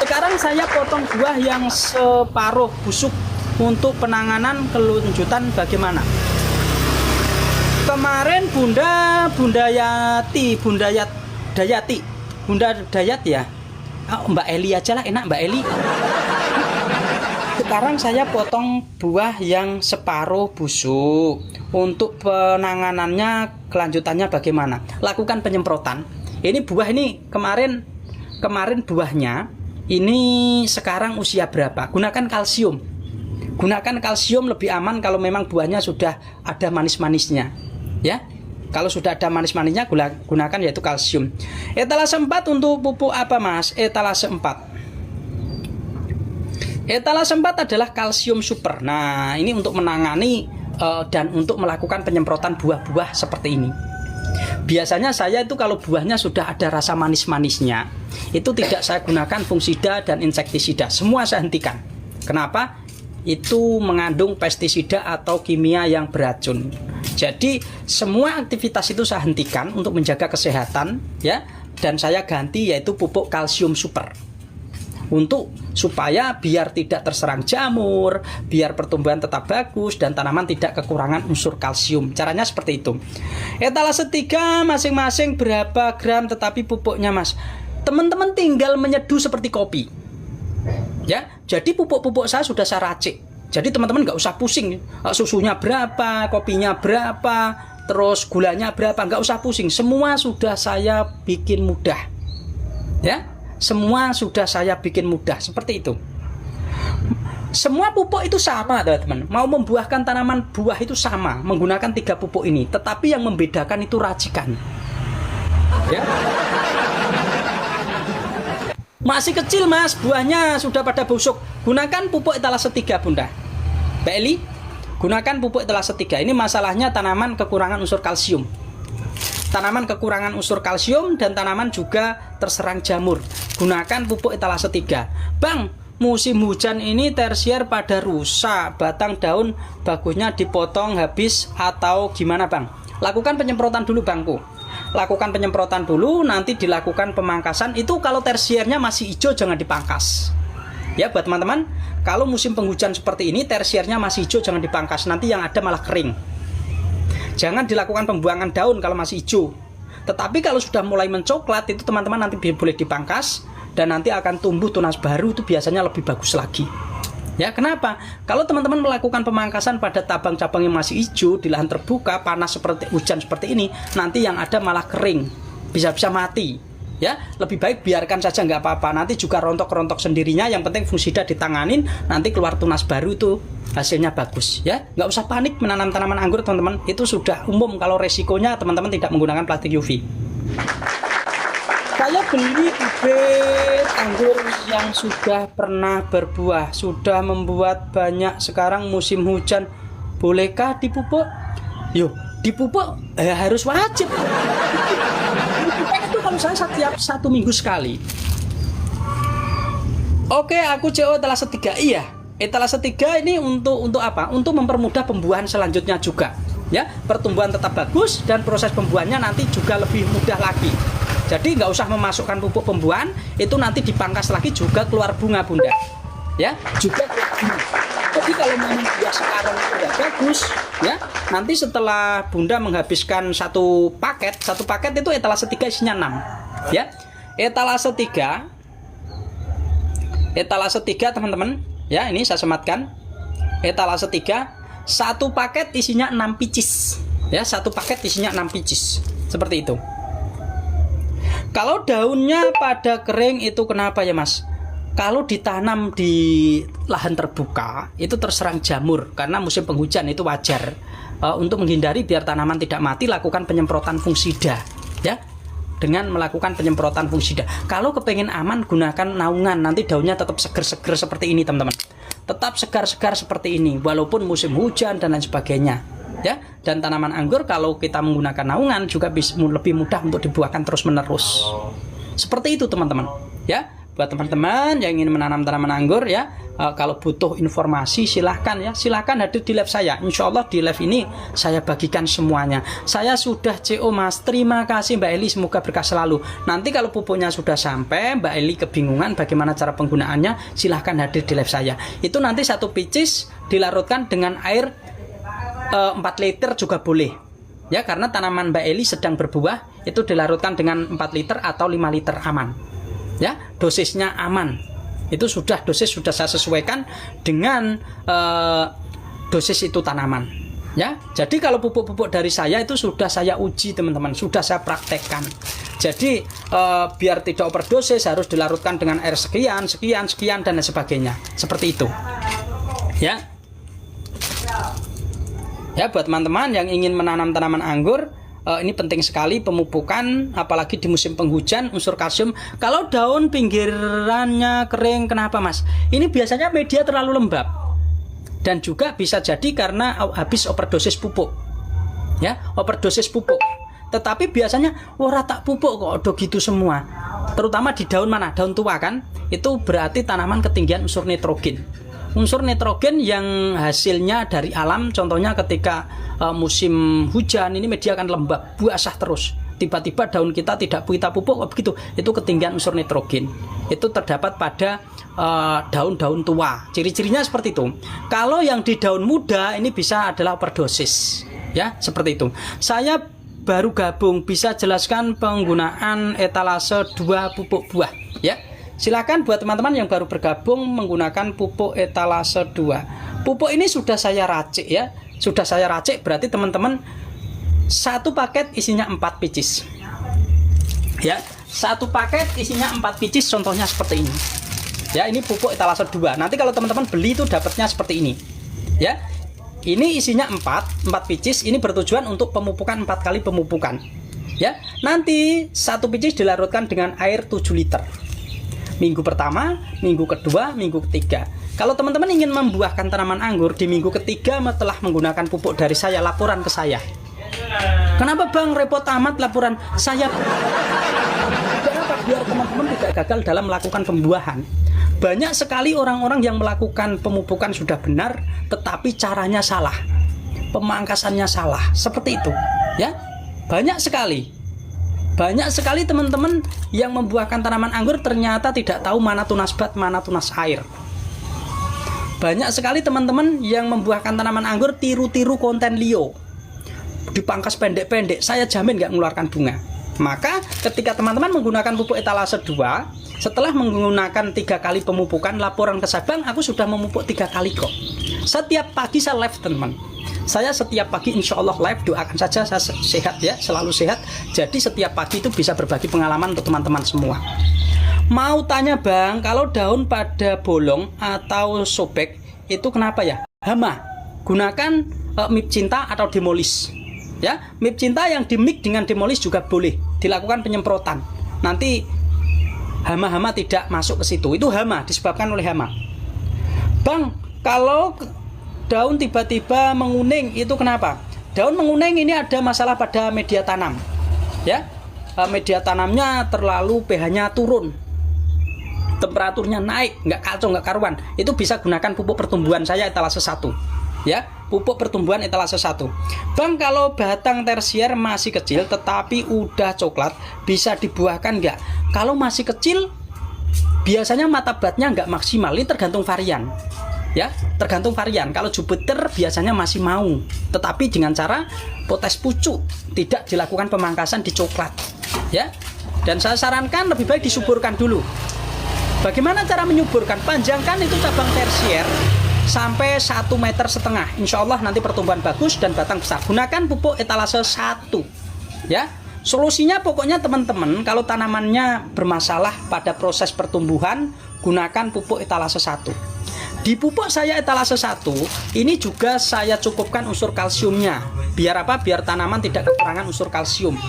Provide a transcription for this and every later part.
Sekarang saya potong buah yang separuh busuk untuk penanganan kelanjutan bagaimana. Kemarin Bunda Dayat ya. Oh, Mbak Eli aja lah, enak Mbak Eli. Sekarang saya potong buah yang separuh busuk. Untuk penanganannya kelanjutannya bagaimana? Lakukan penyemprotan. Ini buah ini kemarin buahnya ini sekarang usia berapa? Gunakan kalsium. Gunakan kalsium lebih aman kalau memang buahnya sudah ada manis-manisnya. Ya. Kalau sudah ada manis-manisnya gunakan yaitu kalsium. Etalase 4 untuk pupuk apa Mas? Etalase 4. Etalase 4 adalah kalsium super. Nah, ini untuk menangani dan untuk melakukan penyemprotan buah-buah seperti ini. Biasanya saya itu kalau buahnya sudah ada rasa manis-manisnya, itu tidak saya gunakan fungisida dan insektisida. Semua saya hentikan. Kenapa? Itu mengandung pestisida atau kimia yang beracun. Jadi semua aktivitas itu saya hentikan untuk menjaga kesehatan ya, dan saya ganti yaitu pupuk kalsium super. Untuk supaya biar tidak terserang jamur, biar pertumbuhan tetap bagus dan tanaman tidak kekurangan unsur kalsium. Caranya seperti itu. Etalase 3 masing-masing berapa gram tetapi pupuknya Mas? Teman-teman tinggal menyeduh seperti kopi. Ya, jadi pupuk-pupuk saya sudah saya racik. Jadi teman-teman nggak usah pusing, susunya berapa, kopinya berapa, terus gulanya berapa, nggak usah pusing. Semua sudah saya bikin mudah. Ya, semua sudah saya bikin mudah seperti itu. Semua pupuk itu sama teman-teman. Mau membuahkan tanaman buah itu sama, menggunakan 3 pupuk ini. Tetapi yang membedakan itu racikan. Ya. Masih kecil Mas, buahnya sudah pada busuk. Gunakan pupuk etalase 3 Bunda. Mbak Eli, gunakan pupuk etalase 3. Ini masalahnya tanaman kekurangan unsur kalsium. Tanaman kekurangan unsur kalsium dan tanaman juga terserang jamur. Gunakan pupuk etalase 3. Bang, musim hujan ini tersier pada rusak, batang daun bagusnya dipotong habis atau gimana Bang? Lakukan penyemprotan dulu Bangku. Lakukan penyemprotan dulu, nanti dilakukan pemangkasan. Itu kalau tersiernya masih hijau jangan dipangkas. Ya buat teman-teman, kalau musim penghujan seperti ini tersiernya masih hijau jangan dipangkas, nanti yang ada malah kering. Jangan dilakukan pembuangan daun kalau masih hijau. Tetapi kalau sudah mulai mencoklat itu teman-teman nanti boleh dipangkas dan nanti akan tumbuh tunas baru, itu biasanya lebih bagus lagi. Ya, kenapa? Kalau teman-teman melakukan pemangkasan pada cabang-cabang yang masih hijau di lahan terbuka, panas seperti hujan seperti ini, nanti yang ada malah kering, bisa-bisa mati. Ya, lebih baik biarkan saja nggak apa-apa. Nanti juga rontok-rontok sendirinya. Yang penting fungusida ditanganin, nanti keluar tunas baru itu hasilnya bagus. Ya, nggak usah panik menanam tanaman anggur teman-teman. Itu sudah umum kalau resikonya teman-teman tidak menggunakan plastik UV. Saya beli bibit anggur yang sudah pernah berbuah, sudah membuat banyak. Sekarang musim hujan, bolehkah dipupuk? Yuk, dipupuk harus wajib. Itu kalau saya setiap 1 minggu sekali. Oke, aku CO etalase 3. Iya, etalase 3 ini untuk apa? Untuk mempermudah pembuahan selanjutnya juga. Ya, pertumbuhan tetap bagus dan proses pembuahannya nanti juga lebih mudah lagi. Jadi nggak usah memasukkan pupuk pembuahan, itu nanti dipangkas lagi juga keluar bunga Bunda. Ya, juga keluar bunga. Jadi kalau memang buah sekarang itu udah bagus, ya, nanti setelah Bunda menghabiskan satu paket itu etalase 3 isinya 6. Ya, etalase 3 teman-teman, ya ini saya sematkan. Etalase 3, satu paket isinya 6 picis. Ya, satu paket isinya 6 picis. Seperti itu. Kalau daunnya pada kering itu kenapa ya Mas? Kalau ditanam di lahan terbuka itu terserang jamur karena musim penghujan, itu wajar. Untuk menghindari biar tanaman tidak mati, lakukan penyemprotan fungisida ya. Dengan melakukan penyemprotan fungisida. Kalau kepengen aman gunakan naungan, nanti daunnya tetap seger-seger seperti ini teman-teman. Tetap segar-segar seperti ini walaupun musim hujan dan lain sebagainya. Ya, dan tanaman anggur kalau kita menggunakan naungan juga bisa lebih mudah untuk dibuahkan terus-menerus. Seperti itu teman-teman. Ya, buat teman-teman yang ingin menanam tanaman anggur ya, kalau butuh informasi silahkan ya, silahkan hadir di live saya. Insya Allah di live ini saya bagikan semuanya. Saya sudah CO Mas, terima kasih Mbak Eli, semoga berkah selalu. Nanti kalau pupuknya sudah sampai, Mbak Eli kebingungan bagaimana cara penggunaannya, silahkan hadir di live saya. Itu nanti 1 picis dilarutkan dengan air 4 liter juga boleh ya, karena tanaman Mbak Eli sedang berbuah, itu dilarutkan dengan 4 liter atau 5 liter aman ya, dosisnya aman. Itu sudah dosis sudah saya sesuaikan dengan dosis itu tanaman ya. Jadi kalau pupuk-pupuk dari saya itu sudah saya uji teman-teman, sudah saya praktekkan. Jadi biar tidak overdosis harus dilarutkan dengan air sekian dan lain sebagainya, seperti itu ya. Ya, buat teman-teman yang ingin menanam tanaman anggur, ini penting sekali pemupukan, apalagi di musim penghujan, unsur kalsium. Kalau daun pinggirannya kering, kenapa Mas? Ini biasanya media terlalu lembab, dan juga bisa jadi karena habis overdosis pupuk ya, overdosis pupuk. Tetapi biasanya wah tak pupuk kok udah gitu semua, terutama di daun mana, daun tua kan, itu berarti tanaman ketinggian unsur nitrogen. Unsur nitrogen yang hasilnya dari alam, contohnya ketika musim hujan ini media akan lembab, basah terus. Tiba-tiba daun kita tidak kita pupuk, begitu, itu ketinggian unsur nitrogen. Itu terdapat pada daun-daun tua. Ciri-cirinya seperti itu. Kalau yang di daun muda ini bisa adalah overdosis, ya seperti itu. Saya baru gabung, bisa jelaskan penggunaan etalase 2 pupuk buah, ya. Silakan buat teman-teman yang baru bergabung menggunakan pupuk etalase 2. Pupuk ini sudah saya racik ya. Sudah saya racik, berarti teman-teman 1 paket isinya 4 picis. Ya, 1 paket isinya 4 picis, contohnya seperti ini. Ya, ini pupuk etalase 2. Nanti kalau teman-teman beli itu dapatnya seperti ini. Ya. Ini isinya 4 picis, ini bertujuan untuk pemupukan 4 kali pemupukan. Ya. Nanti 1 picis dilarutkan dengan air 7 liter. Minggu pertama, minggu kedua, minggu ketiga. Kalau teman-teman ingin membuahkan tanaman anggur di minggu ketiga setelah menggunakan pupuk dari saya, laporan ke saya. Kenapa Bang repot amat laporan saya? Kenapa? Biar teman-teman tidak gagal dalam melakukan pembuahan. Banyak sekali orang-orang yang melakukan pemupukan sudah benar, tetapi caranya salah, pemangkasannya salah, seperti itu. Ya, banyak sekali. Banyak sekali teman-teman yang membuahkan tanaman anggur ternyata tidak tahu mana tunas bat, mana tunas air. Banyak sekali teman-teman yang membuahkan tanaman anggur tiru-tiru konten Leo, dipangkas pendek-pendek, saya jamin nggak mengeluarkan bunga. Maka ketika teman-teman menggunakan pupuk etalase 2, setelah menggunakan 3 kali pemupukan, laporan ke saya, Bang aku sudah memupuk 3 kali kok. Setiap pagi saya live teman-teman. Saya setiap pagi insya Allah live, doakan saja saya sehat ya, selalu sehat. Jadi setiap pagi itu bisa berbagi pengalaman untuk teman-teman semua. Mau tanya Bang, kalau daun pada bolong atau sobek itu kenapa ya? Hama. Gunakan MIP Cinta atau Demolis. Ya, MIP Cinta yang dimix dengan Demolis juga boleh dilakukan penyemprotan. Nanti hama-hama tidak masuk ke situ. Itu hama, disebabkan oleh hama. Bang, kalau daun tiba-tiba menguning itu kenapa? Daun menguning ini ada masalah pada media tanam. Ya, media tanamnya terlalu pH-nya turun, temperaturnya naik, nggak kacau, nggak karuan. Itu bisa gunakan pupuk pertumbuhan saya etalase 1. Ya, pupuk pertumbuhan etalase 1. Bang, kalau batang tersier masih kecil tetapi udah coklat, bisa dibuahkan nggak? Kalau masih kecil, biasanya mata batnya nggak maksimal. Ini tergantung varian. Ya, tergantung varian. Kalau Jupiter biasanya masih mau, tetapi dengan cara potes pucuk, tidak dilakukan pemangkasan di coklat. Ya, dan saya sarankan lebih baik disuburkan dulu. Bagaimana cara menyuburkan? Panjangkan itu cabang tersier sampai 1,5 meter. Insya Allah nanti pertumbuhan bagus dan batang besar. Gunakan pupuk etalase 1. Ya, solusinya pokoknya teman-teman, kalau tanamannya bermasalah pada proses pertumbuhan, gunakan pupuk etalase 1. Di pupuk saya etalase 1 ini juga saya cukupkan unsur kalsiumnya. Biar apa? Biar tanaman tidak kekurangan unsur kalsium.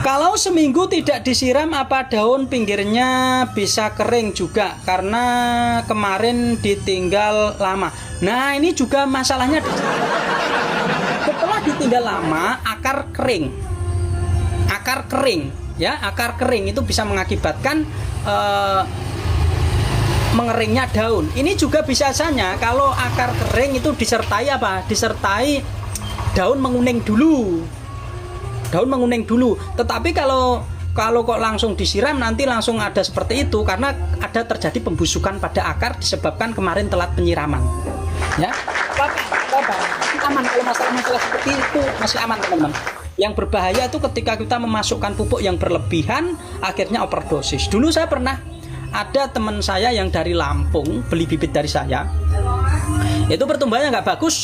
Kalau seminggu tidak disiram, apa daun pinggirnya bisa kering juga karena kemarin ditinggal lama. Nah, ini juga masalahnya. Setelah ditinggal lama, akar kering. Akar kering. ya, akar kering itu bisa mengakibatkan mengeringnya daun. Ini juga biasanya kalau akar kering itu disertai apa? Disertai daun menguning dulu. Daun menguning dulu. Tetapi kalau kok langsung disiram nanti langsung ada seperti itu karena ada terjadi pembusukan pada akar disebabkan kemarin telat penyiraman. Ya. Apa? Aman kalau masalah-masalah seperti itu masih aman, teman-teman. Yang berbahaya itu ketika kita memasukkan pupuk yang berlebihan akhirnya overdosis. Dulu saya pernah ada teman saya yang dari Lampung beli bibit dari saya, itu pertumbuhannya nggak bagus.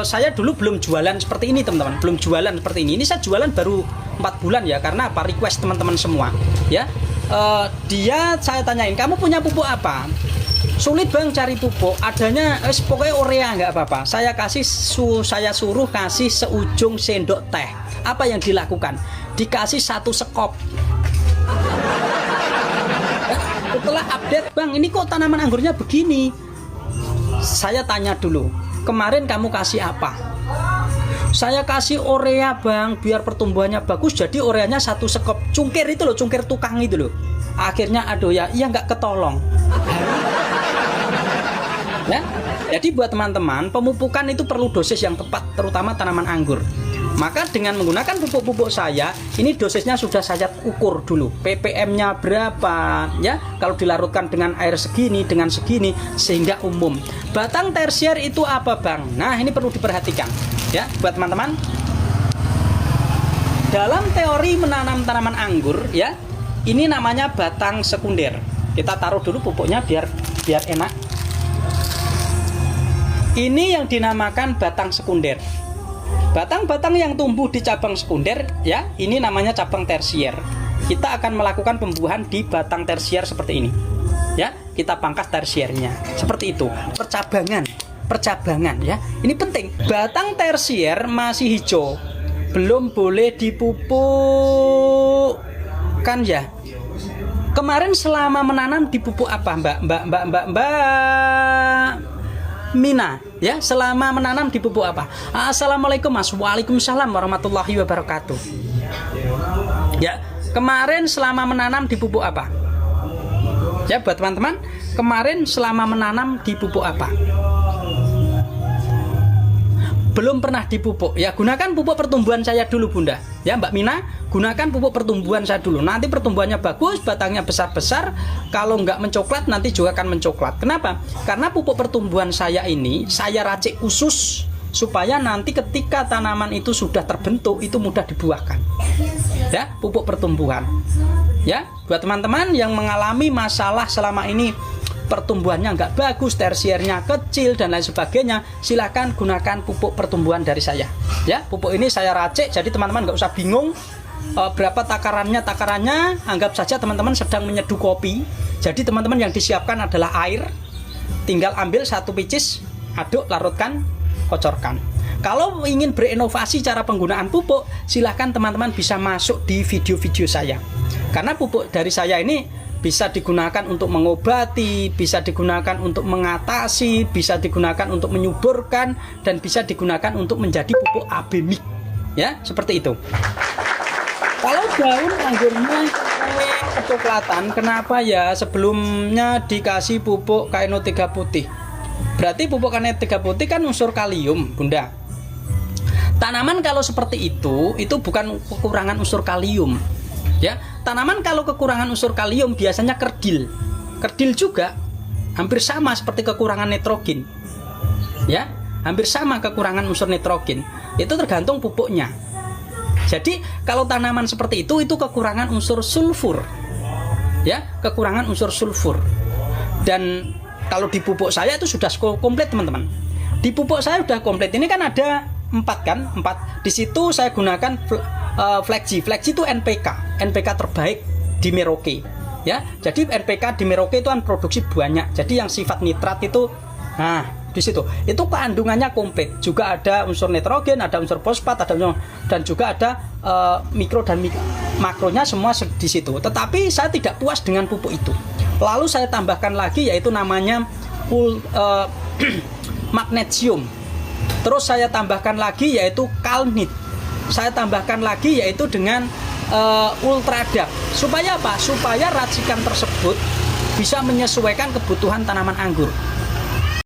Saya dulu belum jualan seperti ini, teman-teman, belum jualan seperti ini saya jualan baru 4 bulan ya, karena apa, request teman-teman semua ya. Saya tanyain, kamu punya pupuk apa? Sulit bang cari pupuk, adanya pokoknya urea nggak apa-apa. Saya suruh kasih seujung sendok teh. Apa yang dilakukan? Dikasih 1 sekop. Setelah update, bang ini kok tanaman anggurnya begini. Saya tanya dulu, kemarin kamu kasih apa? Saya kasih urea bang, biar pertumbuhannya bagus. Jadi ureanya 1 sekop, cungkir itu loh, cungkir tukang itu loh. Akhirnya aduh ya, iya nggak ketolong. Ya, jadi buat teman-teman, pemupukan itu perlu dosis yang tepat, terutama tanaman anggur. Maka dengan menggunakan pupuk-pupuk saya, ini dosisnya sudah saya ukur dulu. ppm-nya berapa, ya. Kalau dilarutkan dengan air segini, dengan segini, sehingga umum. Batang tersier itu apa, bang? Nah, ini perlu diperhatikan, ya, buat teman-teman. Dalam teori menanam tanaman anggur, ya, ini namanya batang sekunder. Kita taruh dulu pupuknya biar enak. Ini yang dinamakan batang sekunder. Batang-batang yang tumbuh di cabang sekunder, ya, ini namanya cabang tersier. Kita akan melakukan pembuahan di batang tersier seperti ini. Ya, kita pangkas tersiernya. Seperti itu. Percabangan, ya. Ini penting. Batang tersier masih hijau, belum boleh dipupuk. Kan ya? Kemarin selama menanam dipupuk apa, Mbak Mina, ya, selama menanam di pupuk apa? Assalamualaikum Mas. Waalaikumsalam warahmatullahi wabarakatuh. Ya, kemarin selama menanam di pupuk apa? Ya, buat teman-teman, kemarin selama menanam di pupuk apa? Belum pernah dipupuk. Ya, gunakan pupuk pertumbuhan saya dulu, Bunda. Ya, Mbak Mina, gunakan pupuk pertumbuhan saya dulu. Nanti pertumbuhannya bagus, batangnya besar-besar. Kalau nggak mencoklat, nanti juga akan mencoklat. Kenapa? Karena pupuk pertumbuhan saya ini, saya racik khusus supaya nanti ketika tanaman itu sudah terbentuk, itu mudah dibuahkan. Ya, pupuk pertumbuhan. Ya, buat teman-teman yang mengalami masalah selama ini, pertumbuhannya nggak bagus, tersiernya kecil dan lain sebagainya, silakan gunakan pupuk pertumbuhan dari saya. Ya, pupuk ini saya racik, jadi teman-teman nggak usah bingung berapa takarannya. Anggap saja teman-teman sedang menyeduh kopi. Jadi teman-teman yang disiapkan adalah air, tinggal ambil 1 picis, aduk, larutkan, kocorkan. Kalau ingin berinovasi cara penggunaan pupuk, silakan teman-teman bisa masuk di video-video saya. Karena pupuk dari saya ini bisa digunakan untuk mengobati, bisa digunakan untuk mengatasi, bisa digunakan untuk menyuburkan, dan bisa digunakan untuk menjadi pupuk AB mix. Ya, seperti itu. Kalau daun anggurnya kecoklatan, kenapa ya? Sebelumnya dikasih pupuk KNO3 putih. Berarti pupuk KNO3 putih kan unsur kalium, Bunda. Tanaman kalau seperti itu bukan kekurangan unsur kalium. Ya, tanaman kalau kekurangan unsur kalium biasanya kerdil. Kerdil juga hampir sama seperti kekurangan nitrogen. Ya, hampir sama kekurangan unsur nitrogen. Itu tergantung pupuknya. Jadi, kalau tanaman seperti itu kekurangan unsur sulfur. Ya, kekurangan unsur sulfur. Dan kalau di pupuk saya itu sudah komplit, teman-teman. Di pupuk saya sudah komplit. Ini kan ada 4 kan? 4. Di situ saya gunakan Flexi itu NPK terbaik di Merauke, ya. Jadi NPK di Merauke itu kan produksi banyak. Jadi yang sifat nitrat itu, nah di situ itu kandungannya komplit. Juga ada unsur nitrogen, ada unsur fosfat, dan juga ada mikro dan makronya semua di situ. Tetapi saya tidak puas dengan pupuk itu. Lalu saya tambahkan lagi, yaitu namanya magnesium. Terus saya tambahkan lagi yaitu kalnit. Saya tambahkan lagi yaitu dengan ultra dark. Supaya apa? Supaya racikan tersebut bisa menyesuaikan kebutuhan tanaman anggur.